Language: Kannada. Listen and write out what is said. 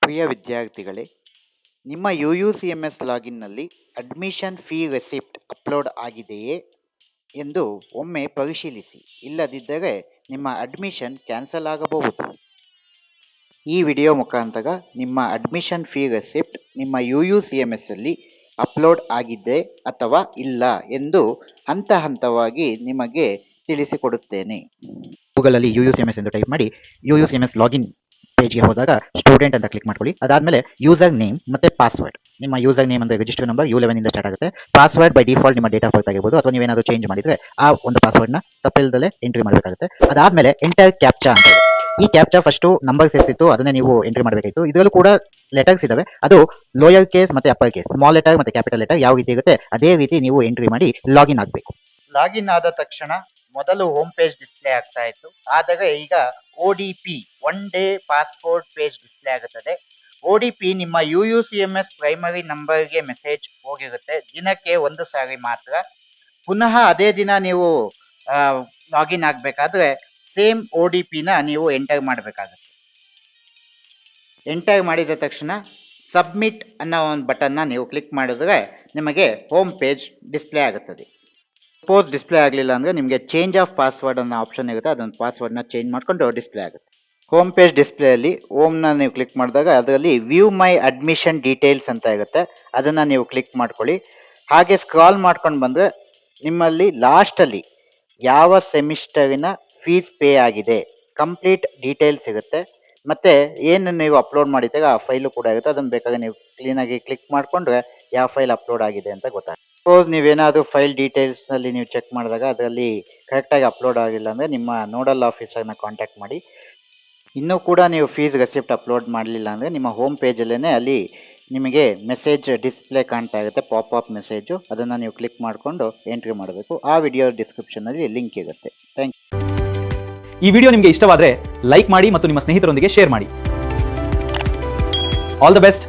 ಪ್ರಿಯ ವಿದ್ಯಾರ್ಥಿಗಳೇ, ನಿಮ್ಮ UUCMS ಲಾಗಿನ್ನಲ್ಲಿ ಅಡ್ಮಿಷನ್ ಫೀ ರೆಸಿಪ್ಟ್ ಅಪ್ಲೋಡ್ ಆಗಿದೆಯೇ ಎಂದು ಒಮ್ಮೆ ಪರಿಶೀಲಿಸಿ. ಇಲ್ಲದಿದ್ದರೆ ನಿಮ್ಮ ಅಡ್ಮಿಷನ್ ಕ್ಯಾನ್ಸಲ್ ಆಗಬಹುದು. ಈ ವಿಡಿಯೋ ಮುಖಾಂತರ ನಿಮ್ಮ ಅಡ್ಮಿಷನ್ ಫೀ ರೆಸಿಪ್ಟ್ ನಿಮ್ಮ UUCMS ಅಲ್ಲಿ ಅಪ್ಲೋಡ್ ಆಗಿದೆ ಅಥವಾ ಇಲ್ಲ ಎಂದು ಹಂತ ಹಂತವಾಗಿ ನಿಮಗೆ ತಿಳಿಸಿಕೊಡುತ್ತೇನೆ. ಗೂಗಲಲ್ಲಿ UUCMS ಎಂದು ಟೈಪ್ ಮಾಡಿ UUCMS ಲಾಗಿನ್ ಪೇಜ್ಗೆ ಹೋದಾಗ ಸ್ಟೂಡೆಂಟ್ ಅಂತ ಕ್ಲಿಕ್ ಮಾಡ್ಕೊಳ್ಳಿ. ಅದಾದಮೇಲೆ ಯೂಸರ್ ನೇಮ್ ಮತ್ತು ಪಾಸ್ವರ್ಡ್. ನಿಮ್ಮ ಯೂಸರ್ ನೇಮ್ ಅಂದರೆ ರಿಜಿಸ್ಟರ್ ನಂಬರ್ U11 ಇಂದ ಸ್ಟಾರ್ಟ್ ಆಗುತ್ತೆ. ಪಾಸ್ವರ್ಡ್ ಬೈ ಡಿಫಾಲ್ಟ್ ನಿಮ್ಮ ಡೇಟ್ ಆಫ್ ಬರ್ತ್ ಆಗಿರ್ಬೋದು, ಅಥವಾ ನೀವೇನಾದರೂ ಚೇಂಜ್ ಮಾಡಿದರೆ ಆ ಒಂದು ಪಾಸ್ವರ್ಡ್ನ ತಪ್ಪಿಲ್ಲದಲ್ಲೇ ಎಂಟ್ರಿ ಮಾಡಬೇಕಾಗುತ್ತೆ. ಅದಾದಮೇಲೆ ಎಂಟರ್ ಕ್ಯಾಪ್ಚಾ ಅಂತ ಇದೆ. ಈ ಕ್ಯಾಪ್ಚಾ ಫಸ್ಟು ನಂಬರ್ಸ್ ಇರ್ತಿತ್ತು, ಅದನ್ನೇ ನೀವು ಎಂಟ್ರಿ ಮಾಡಬೇಕಾಗಿತ್ತು. ಇದರಲ್ಲೂ ಕೂಡ ಲೆಟರ್ಸ್ ಇದಾವೆ, ಅದು ಲೋಯರ್ ಕೇಸ್ ಮತ್ತು ಅಪ್ಪರ್ ಕೇಸ್, ಸ್ಮಾಲ್ ಲೆಟರ್ ಮತ್ತು ಕ್ಯಾಪಿಟಲ್ ಲೆಟರ್ ಯಾವ ರೀತಿ ಇರುತ್ತೆ ಅದೇ ರೀತಿ ನೀವು ಎಂಟ್ರಿ ಮಾಡಿ ಲಾಗಿನ್ ಆಗಬೇಕು. ಲಾಗಿನ್ ಆದ ತಕ್ಷಣ ಮೊದಲು ಹೋಮ್ ಪೇಜ್ ಡಿಸ್ಪ್ಲೇ ಆಗ್ತಾ ಇತ್ತು, ಆದರೆ ಈಗ ODP one day passport page display ಆಗುತ್ತದೆ. ODP ನಿಮ್ಮ UUCMS ಪ್ರೈಮರಿ ನಂಬರ್ಗೆ ಮೆಸೇಜ್ ಹೋಗಿರುತ್ತೆ, ದಿನಕ್ಕೆ 1 ಸಾರಿ ಮಾತ್ರ. ಪುನಃ ಅದೇ ದಿನ ನೀವು ಲಾಗಿನ್ ಆಗಬೇಕಾದ್ರೆ ಸೇಮ್ ODPನ ನೀವು ಎಂಟರ್ ಮಾಡಬೇಕಾಗುತ್ತೆ. ಎಂಟರ್ ಮಾಡಿದ ತಕ್ಷಣ ಸಬ್ಮಿಟ್ ಅನ್ನೋ ಒಂದು ಬಟನ್ನ ನೀವು ಕ್ಲಿಕ್ ಮಾಡಿದ್ರೆ ನಿಮಗೆ ಹೋಮ್ ಪೇಜ್ ಡಿಸ್ಪ್ಲೇ ಆಗುತ್ತದೆ. ಸಪೋಸ್ ಡಿಸ್ಪ್ಲೇ ಆಗಲಿಲ್ಲ ಅಂದರೆ ನಿಮಗೆ ಚೇಂಜ್ ಆಫ್ ಪಾಸ್ವರ್ಡ್ ಅನ್ನೋ ಆಪ್ಷನ್ ಇರುತ್ತೆ, ಅದೊಂದು ಪಾಸ್ವರ್ಡ್ನ ಚೇಂಜ್ ಮಾಡಿಕೊಂಡು ಡಿಸ್ಪ್ಲೇ ಆಗುತ್ತೆ. ಹೋಮ್ ಪೇಜ್ ಡಿಸ್ಪ್ಲೇಯಲ್ಲಿ ಹೋಮ್ನ ನೀವು ಕ್ಲಿಕ್ ಮಾಡಿದಾಗ ಅದರಲ್ಲಿ ವ್ಯೂ ಮೈ ಅಡ್ಮಿಷನ್ ಡೀಟೇಲ್ಸ್ ಅಂತ ಇರುತ್ತೆ, ಅದನ್ನು ನೀವು ಕ್ಲಿಕ್ ಮಾಡ್ಕೊಳ್ಳಿ. ಹಾಗೆ ಸ್ಕ್ರಾಲ್ ಮಾಡ್ಕೊಂಡು ಬಂದರೆ ನಿಮ್ಮಲ್ಲಿ ಲಾಸ್ಟಲ್ಲಿ ಯಾವ ಸೆಮಿಸ್ಟರಿನ ಫೀಸ್ ಪೇ ಆಗಿದೆ ಕಂಪ್ಲೀಟ್ ಡೀಟೇಲ್ಸ್ ಇರುತ್ತೆ, ಮತ್ತು ಏನು ನೀವು ಅಪ್ಲೋಡ್ ಮಾಡಿದಾಗ ಆ ಫೈಲು ಕೂಡ ಇರುತ್ತೆ. ಅದನ್ನು ಬೇಕಾದ್ರೆ ನೀವು ಕ್ಲೀನಾಗಿ ಕ್ಲಿಕ್ ಮಾಡಿಕೊಂಡ್ರೆ ಯಾವ ಫೈಲ್ ಅಪ್ಲೋಡ್ ಆಗಿದೆ ಅಂತ ಗೊತ್ತಾಗುತ್ತೆ. ಸಪೋಸ್ ನೀವೇನಾದರೂ ಫೈಲ್ ಡೀಟೇಲ್ಸ್ನಲ್ಲಿ ನೀವು ಚೆಕ್ ಮಾಡಿದಾಗ ಅದರಲ್ಲಿ ಕರೆಕ್ಟಾಗಿ ಅಪ್ಲೋಡ್ ಆಗಿಲ್ಲ ಅಂದರೆ ನಿಮ್ಮ ನೋಡಲ್ ಆಫೀಸರ್ನ ಕಾಂಟ್ಯಾಕ್ಟ್ ಮಾಡಿ. ಇನ್ನೂ ಕೂಡ ನೀವು ಫೀಸ್ ರೆಸಿಪ್ಟ್ ಅಪ್ಲೋಡ್ ಮಾಡಲಿಲ್ಲ ಅಂದರೆ ನಿಮ್ಮ ಹೋಮ್ ಪೇಜಲ್ಲೇ ಅಲ್ಲಿ ನಿಮಗೆ ಮೆಸೇಜ್ ಡಿಸ್ಪ್ಲೇ ಕಾಣ್ತಾ ಇರುತ್ತೆ, ಪಾಪ್ ಮೆಸೇಜು, ಅದನ್ನು ನೀವು ಕ್ಲಿಕ್ ಮಾಡಿಕೊಂಡು ಎಂಟ್ರಿ ಮಾಡಬೇಕು. ಆ ವಿಡಿಯೋ ಡಿಸ್ಕ್ರಿಪ್ಷನಲ್ಲಿ ಲಿಂಕ್ ಇರುತ್ತೆ. Thank you. ಈ ವಿಡಿಯೋ ನಿಮಗೆ ಇಷ್ಟವಾದರೆ ಲೈಕ್ ಮಾಡಿ ಮತ್ತು ನಿಮ್ಮ ಸ್ನೇಹಿತರೊಂದಿಗೆ ಶೇರ್ ಮಾಡಿ. All the best.